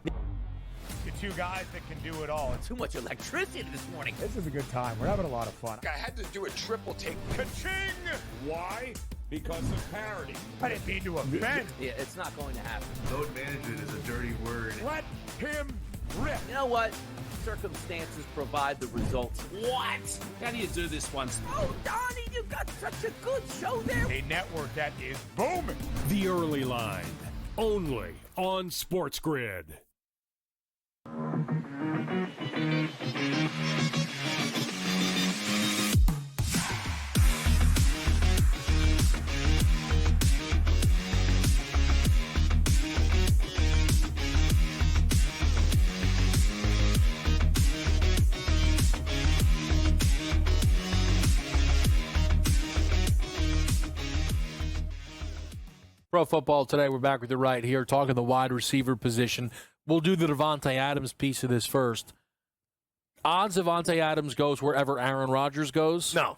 The two guys that can do it all. Too much electricity this morning. This is a good time. We're having a lot of fun. I had to do a triple take. Ka-ching! Why? Because of parity. I didn't mean to offend. Yeah, it's not going to happen. Load management is a dirty word. Let him rip. You know what? Circumstances provide the results. What? How do you do this once? Oh, Donnie, you got such a good show there. A network that is booming. The Early Line, only on SportsGrid. Pro Football Today, we're back with you right here, talking the wide receiver position. We'll do the Davante Adams piece of this first. Odds Davante Adams goes wherever Aaron Rodgers goes? No.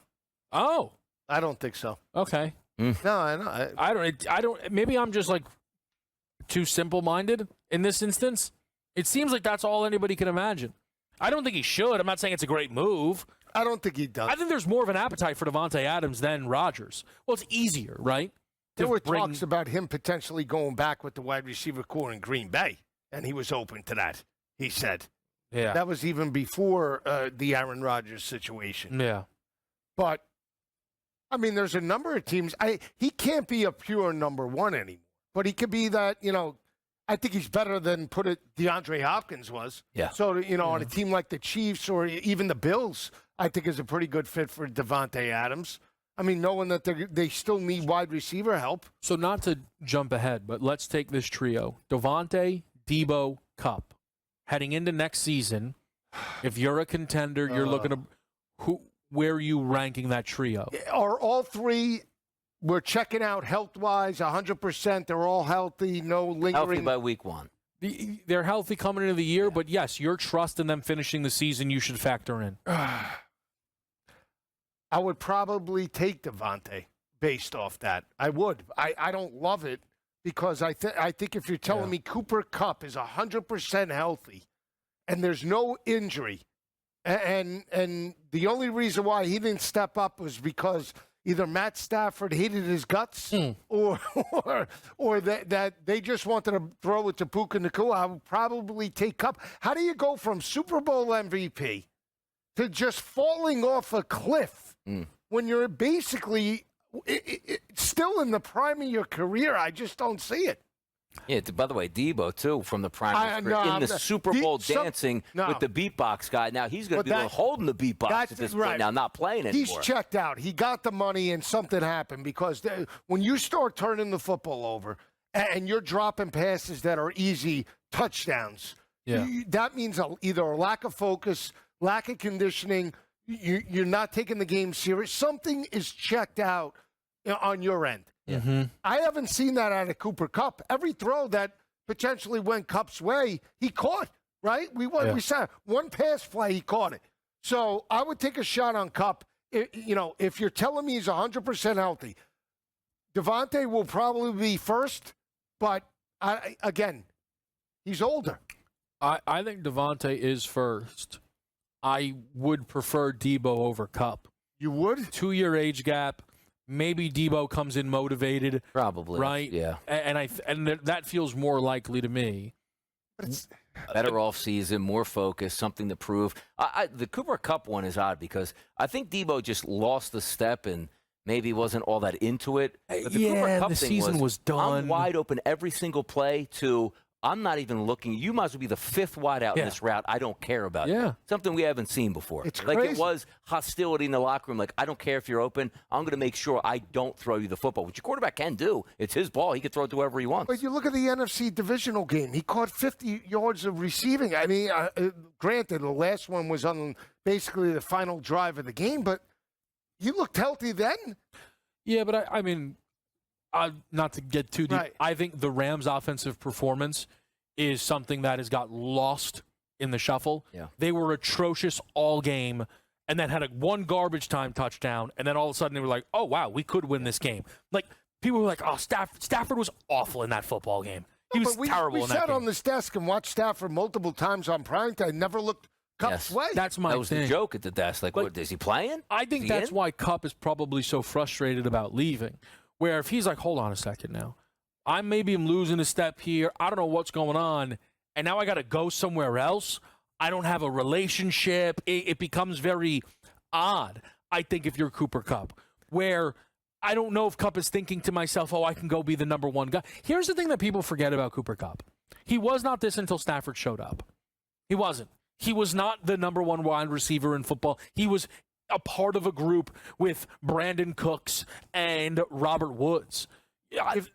Oh. I don't think so. Okay. No, I don't. Maybe I'm just like too simple-minded in this instance. It seems like that's all anybody can imagine. I don't think he should. I'm not saying it's a great move. I don't think he does. I think there's more of an appetite for Davante Adams than Rodgers. Well, it's easier, right? There were talks about him potentially going back with the wide receiver core in Green Bay, and he was open to that, he said. Yeah. That was even before the Aaron Rodgers situation. Yeah. But, I mean, there's a number of teams. He can't be a pure number one anymore, but he could be that, I think he's better than DeAndre Hopkins was. Yeah. So, on a team like the Chiefs or even the Bills, I think is a pretty good fit for Davante Adams. I mean, knowing that they still need wide receiver help. So not to jump ahead, but let's take this trio. Davante, Debo, Kupp. Heading into next season, if you're a contender, you're looking to where are you ranking that trio? Are all three, we're checking out health-wise, 100%. They're all healthy, no lingering. Healthy by week one. They're healthy coming into the year, but yes, your trust in them finishing the season you should factor in. I would probably take Davante based off that. I would. I don't love it because I think if you're telling me Cooper Kupp is 100% healthy and there's no injury, and the only reason why he didn't step up was because either Matt Stafford hated his guts or that they just wanted to throw it to Puka Nacua, I would probably take Kupp. How do you go from Super Bowl MVP to just falling off a cliff when you're basically still in the prime of your career? I just don't see it. Yeah, by the way, Debo, too, from the prime in the Super Bowl dancing with the beatbox guy. Now, he's going to be holding the beatbox at this point now, not playing anymore. He's checked out. He got the money and something happened because when you start turning the football over and you're dropping passes that are easy touchdowns, that means either a lack of focus, lack of conditioning, you're not taking the game serious. Something is checked out on your end. Mm-hmm. I haven't seen that out of Cooper Kupp. Every throw that potentially went Kupp's way, he caught, right? We saw one pass play, he caught it. So I would take a shot on Kupp. If you're telling me he's 100% healthy, Devontae will probably be first, but again, he's older. I think Devontae is first. I would prefer Debo over Kupp. You would? 2-year age gap. Maybe Debo comes in motivated. Probably. Right? Yeah. And that feels more likely to me. Better off season, more focus, something to prove. The Cooper Kupp one is odd because I think Debo just lost the step and maybe wasn't all that into it. But the Cooper Kupp the thing season was done. I'm wide open every single play to I'm not even looking. You might as well be the 5th wide out in this route. I don't care about it. Something we haven't seen before. It's like crazy. it was hostility in the locker room. Like, I don't care if you're open. I'm going to make sure I don't throw you the football, which your quarterback can do. It's his ball. He can throw it to whoever he wants. But you look at the NFC divisional game. He caught 50 yards of receiving. I mean, granted, the last one was on basically the final drive of the game, but he looked healthy then. Yeah, but I mean, not to get too deep, Right. I think the Rams' offensive performance is something that has got lost in the shuffle. Yeah. They were atrocious all game and then had one garbage time touchdown, and then all of a sudden they were like, oh, wow, we could win this game. Like, people were like, oh, Stafford was awful in that football game. He was terrible in that We sat game. on this desk and watched Stafford multiple times on primetime. Never looked Kupp's way. That's my That was thing. the joke at the desk. Like, what, is he playing? I think Is he that's in? why Kupp is probably so frustrated about leaving. Where if he's like, hold on a second now, I maybe am losing a step here. I don't know what's going on, and now I got to go somewhere else. I don't have a relationship. It becomes very odd, I think, if you're Cooper Kupp, where I don't know if Kupp is thinking to myself, oh, I can go be the number one guy. Here's the thing that people forget about Cooper Kupp. He was not this until Stafford showed up. He wasn't. He was not the number one wide receiver in football. He was a part of a group with Brandon Cooks and Robert Woods.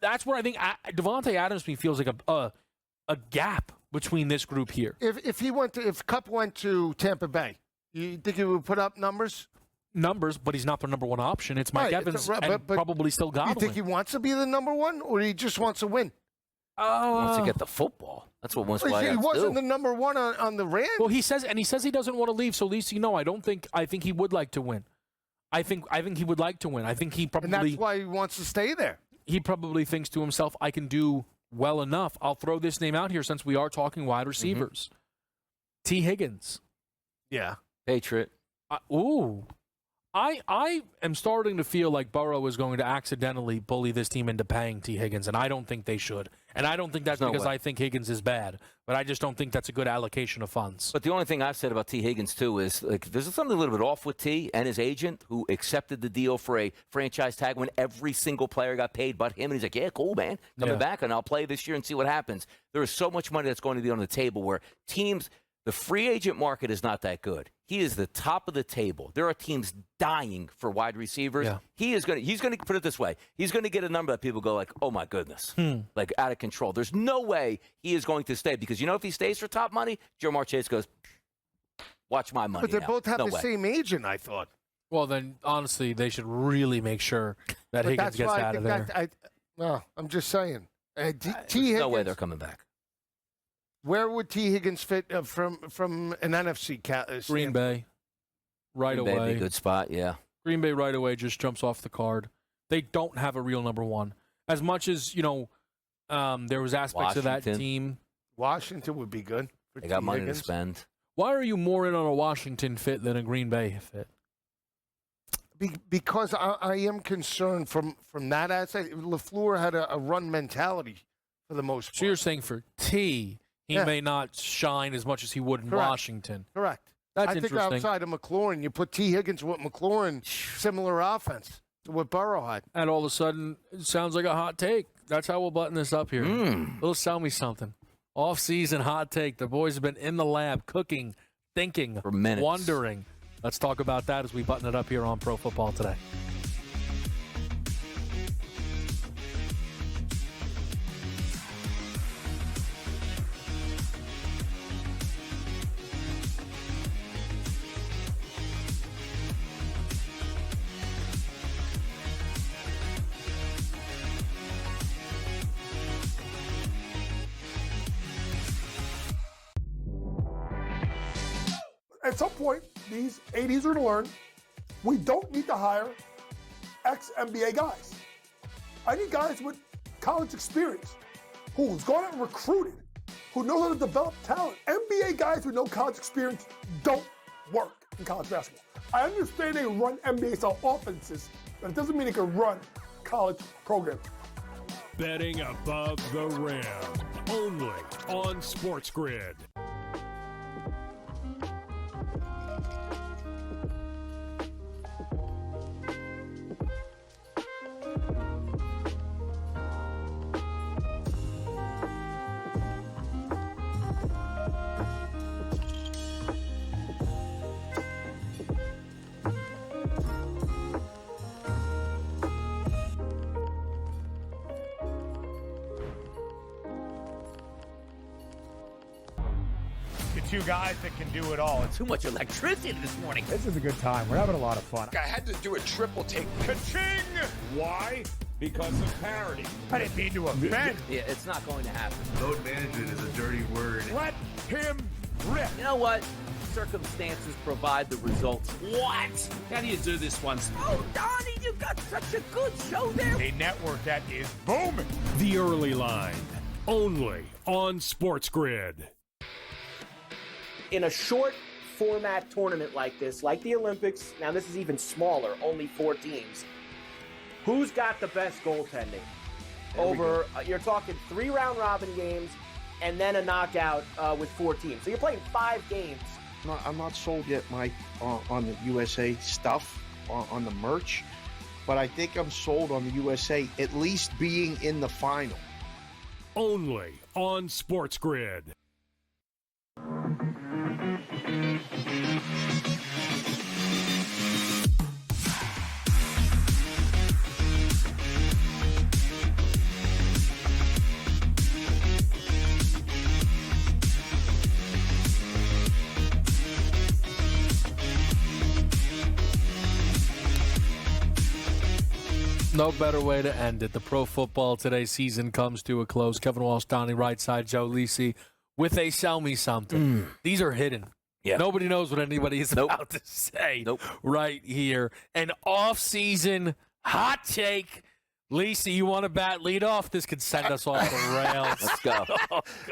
That's where I think Devontae Adams feels like a gap between this group here. If Kupp went to Tampa Bay, you think he would put up numbers? Numbers, but he's not the number one option. It's Mike Evans and but probably still Godwin. You think he wants to be the number one, or he just wants to win? He wants to get the football. That's what most players do. He wasn't the number one on the Rams. Well, he says he doesn't want to leave. So, Lisi, no, I think he would like to win. I think he would like to win. I think he probably. And that's why he wants to stay there. He probably thinks to himself, I can do well enough. I'll throw this name out here since we are talking wide receivers. T. Higgins. Yeah. Patriot. I am starting to feel like Burrow is going to accidentally bully this team into paying T. Higgins, and I don't think they should. And I don't think that's because I think Higgins is bad, but I just don't think that's a good allocation of funds. But the only thing I've said about T. Higgins, too, is like there's something a little bit off with T and his agent who accepted the deal for a franchise tag when every single player got paid but him. And he's like, yeah, cool, man. Coming back, and I'll play this year and see what happens. There is so much money that's going to be on the table where teams – the free agent market is not that good. He is the top of the table. There are teams dying for wide receivers. Yeah. He's going to put it this way. He's going to get a number that people go like, oh, my goodness, like out of control. There's no way he is going to stay because, if he stays for top money, Jamar Chase goes, watch my money. But they now. both have no the way. same agent, I thought. Well, then, honestly, they should really make sure that Higgins gets out of there. I'm just saying. T. There's Higgins, no way they're coming back. Where would T. Higgins fit from an NFC Green Bay, right Green Bay away. would be a good spot, yeah. Green Bay right away just jumps off the card. They don't have a real number one. As much as, there was aspects of that team. Washington would be good. They got money to spend. Why are you more in on a Washington fit than a Green Bay fit? Because I am concerned from that aspect. LaFleur had a run mentality for the most part. So you're saying for T, he may not shine as much as he would in Washington. Correct. That's I think interesting. outside of McLaurin, you put T. Higgins with McLaurin, similar offense to what Burrow had. And all of a sudden, it sounds like a hot take. That's how we'll button this up here. It'll sell me something. Off-season hot take. The boys have been in the lab cooking, thinking, for minutes. Wondering. Let's talk about that as we button it up here on Pro Football Today. At some point, these 80s are going to learn we don't need to hire ex-NBA guys. I need guys with college experience who's gone out and recruited, who knows how to develop talent. NBA guys with no college experience don't work in college basketball. I understand they run NBA-style offenses, but it doesn't mean they can run college programs. Betting above the rim. Only on SportsGrid. Two guys that can do it all. Too much electricity this morning. This is a good time. We're having a lot of fun. I had to do a triple take. Ka-ching! Why? Because of parity. I didn't mean to offend. Yeah, it's not going to happen. Load management is a dirty word. Let him rip. You know what? Circumstances provide the results. What? How do you do this once? Oh, Donnie, you got such a good show there. A network that is booming. The Early Line. Only on SportsGrid. In a short format tournament like this, like the Olympics, now this is even smaller, only 4 teams. Who's got the best goaltending? Over, you're talking 3 round robin games and then a knockout with 4 teams. So you're playing 5 games. I'm not sold yet, Mike, on the USA stuff, on the merch, but I think I'm sold on the USA at least being in the final. Only on SportsGrid. No better way to end it. The Pro Football Today season comes to a close. Kevin Walsh, Donnie Rightside, Joe Lisi with a sell me something. These are hidden. Yeah. Nobody knows what anybody is about to say right here. An off-season hot take. Lisi, you want to bat lead off? This could send us off the rails. Let's go.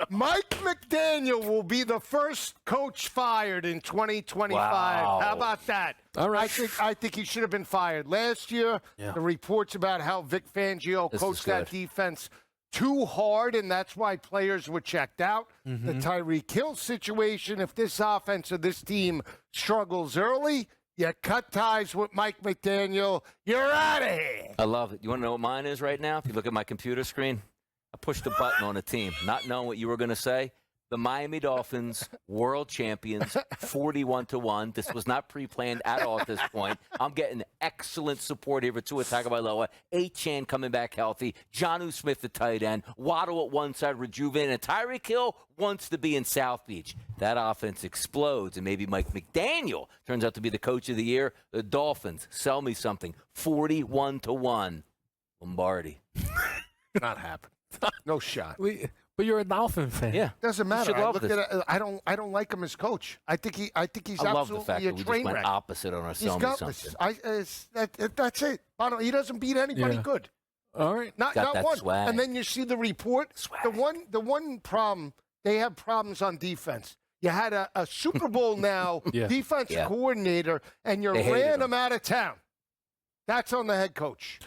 Mike McDaniel will be the first coach fired in 2025. Wow. How about that? All right. I think he should have been fired last year. Yeah. The reports about how Vic Fangio This coached is that good. defense too hard, and that's why players were checked out. Mm-hmm. The Tyreek Hill situation, if this offense or this team struggles early, you cut ties with Mike McDaniel, you're out of here. I love it. You want to know what mine is right now? If you look at my computer screen, I pushed a button on a team, not knowing what you were going to say. The Miami Dolphins, world champions, 41-1. This was not pre-planned at all at this point. I'm getting excellent support here for Tua Tagovailoa. Achane coming back healthy. Jonnu Smith, the tight end. Waddle at one side, rejuvenated. And Tyreek Hill wants to be in South Beach. That offense explodes, and maybe Mike McDaniel turns out to be the coach of the year. The Dolphins, sell me something, 41-1. Lombardi. Not happen. No shot. But you're a Dolphin fan. Yeah. Doesn't matter. should love this. I don't like him as coach. I think he's I love the fact absolutely a that we just train went wreck. opposite on our He's sell me gutless. something. That's it. He doesn't beat anybody Yeah. good. All right. Not Got that one. swag. And then you see the report. The one problem, they have problems on defense. You had a Super Bowl now Yeah. defense Yeah. coordinator, and you They hated ran him. him out of town. That's on the head coach.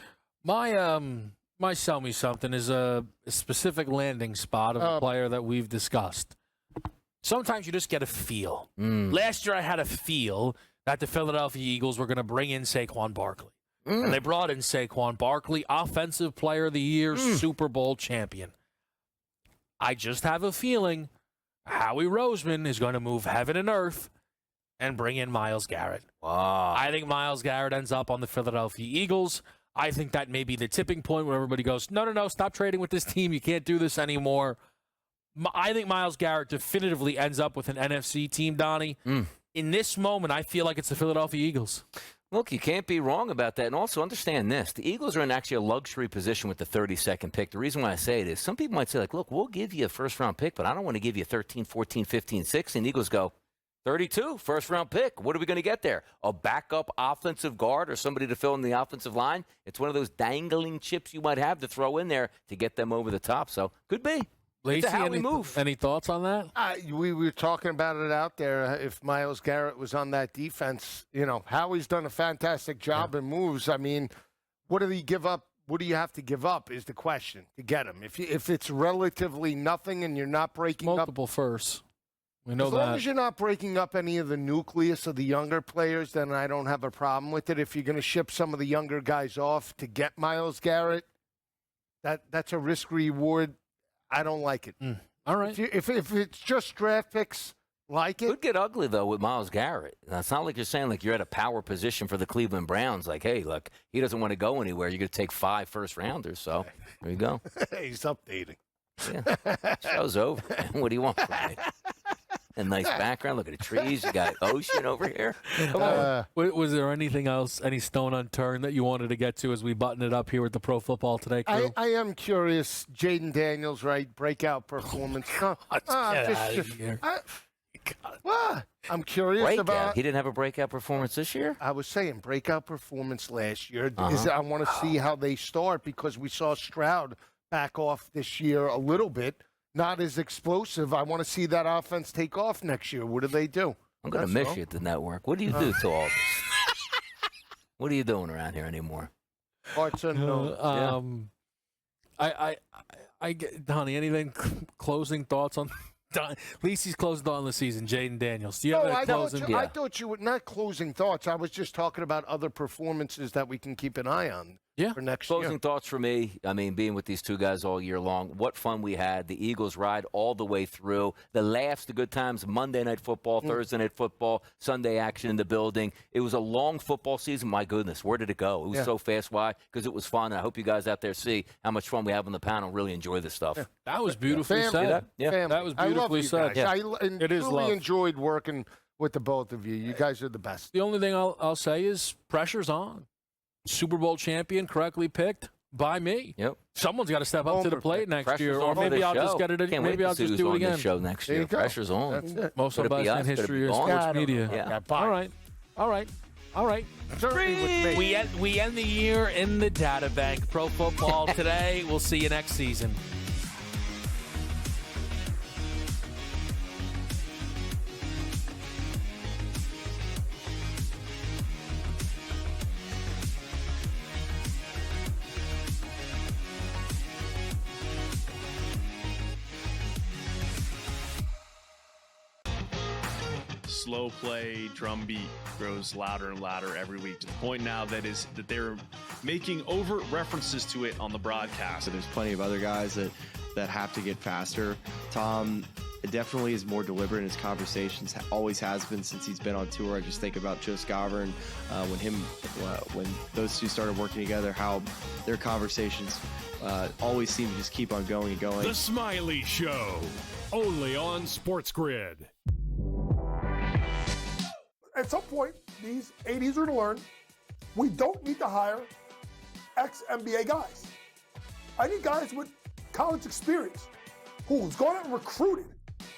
My sell me something is a specific landing spot of a player that we've discussed. Sometimes you just get a feel. Last year I had a feel that the Philadelphia Eagles were going to bring in Saquon Barkley. And they brought in Saquon Barkley, Offensive Player of the Year, Super Bowl champion. I just have a feeling Howie Roseman is going to move heaven and earth and bring in Myles Garrett. Wow. I think Myles Garrett ends up on the Philadelphia Eagles. I think that may be the tipping point where everybody goes, no, stop trading with this team. You can't do this anymore. I think Myles Garrett definitively ends up with an NFC team, Donnie. In this moment, I feel like it's the Philadelphia Eagles. Look, you can't be wrong about that. And also understand this. The Eagles are in actually a luxury position with the 32nd pick. The reason why I say it is some people might say, like, look, we'll give you a first-round pick, but I don't want to give you 13, 14, 15, 16. And the Eagles go, 32, first-round pick. What are we going to get there? A backup offensive guard or somebody to fill in the offensive line? It's one of those dangling chips you might have to throw in there to get them over the top. So, could be. It's how we move. Any thoughts on that? We were talking about it out there. If Myles Garrett was on that defense, Howie's done a fantastic job and moves. I mean, what do you give up? What do you have to give up is the question to get him. If it's relatively nothing and you're not breaking multiple firsts. We know as long as you're not breaking up any of the nucleus of the younger players, then I don't have a problem with it. If you're going to ship some of the younger guys off to get Myles Garrett, that's a risk-reward. I don't like it. All right. If it's just draft picks, like it. Could get ugly, though, with Myles Garrett. Now, it's not like you're saying like you're at a power position for the Cleveland Browns. Like, hey, look, he doesn't want to go anywhere. You're going to take 5 first-rounders. So there you go. He's updating. Yeah. Show's over. What do you want from me? A nice background. Look at the trees. You got ocean over here. Come on. Was there anything else, any stone unturned that you wanted to get to as we button it up here with the Pro Football Today crew? I am curious. Jaden Daniels, right? Breakout performance. Get out of here. What? I'm curious Breakout. about. He didn't have a breakout performance this year? I was saying breakout performance last year. I want to see how they start because we saw Stroud back off this year a little bit. Not as explosive. I want to see that offense take off next year. What do they do? I'm going to miss you at the network. What do you do to all this? What are you doing around here anymore? Parts unknown. I get Donnie. Anything closing thoughts on? Lisi's closing thought on the season. Jaden Daniels. Do you have any closing? I thought you were not closing thoughts. I was just talking about other performances that we can keep an eye on. For next year. Closing thoughts for me, I mean, being with these two guys all year long, what fun we had. The Eagles ride all the way through. The laughs, the good times, Monday Night Football, Thursday Night Football, Sunday action in the building. It was a long football season. My goodness, where did it go? It was so fast. Why? Because it was fun. I hope you guys out there see how much fun we have on the panel. Really enjoy this stuff. Yeah. That was beautifully said. Yeah. That was beautifully said. I is really enjoyed working with the both of you. You guys are the best. The only thing I'll say is pressure's on. Super Bowl champion correctly picked by me. Yep. Someone's got to step up to the plate next year, or on maybe I'll just get it. Can't maybe wait I'll to just do it on again. This show next year. Pressure's on. That's it. Most of us in history of sports media. Yeah. All right. We end the year in the data bank. Pro Football Today. We'll see you next season. Slow play, drum beat grows louder and louder every week to the point now that they're making overt references to it on the broadcast. So there's plenty of other guys that have to get faster. Tom definitely is more deliberate in his conversations, always has been since he's been on tour. I just think about Just Govern, when those two started working together, how their conversations always seem to just keep on going and going. The Smiley Show, only on SportsGrid. At some point, these 80s are to learn, we don't need to hire ex-NBA guys. I need guys with college experience, who's gone out and recruited,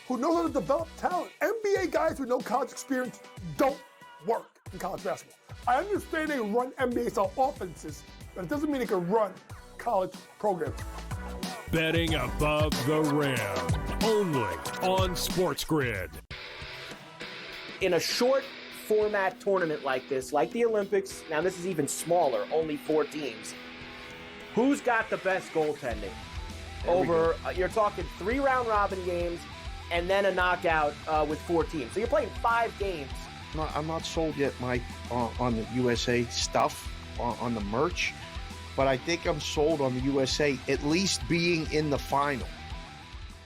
who knows how to develop talent. NBA guys with no college experience don't work in college basketball. I understand they run NBA-style offenses, but it doesn't mean they can run college programs. Betting above the rim, only on SportsGrid. In a short format tournament like this, like the Olympics, now this is even smaller, only 4 teams, who's got the best goaltending? You're talking 3 round robin games and then a knockout with 4 teams. So you're playing 5 games. I'm not sold yet, Mike, on the USA stuff, on the merch, but I think I'm sold on the USA at least being in the final.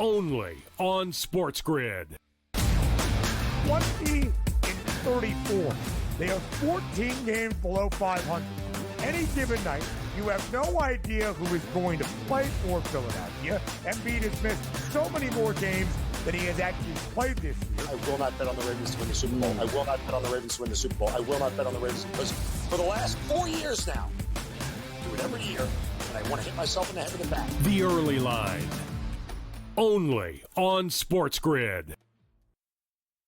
Only on SportsGrid. 20-34. They are 14 games below 500. Any given night, you have no idea who is going to play for Philadelphia. Embiid has missed so many more games than he has actually played this year. I will not bet on the Ravens to win the Super Bowl. I will not bet on the Ravens to win the Super Bowl. I will not bet on the Ravens because for the last 4 years now, I do it every year, and I want to hit myself in the head with a bat. The Early Line, only on SportsGrid.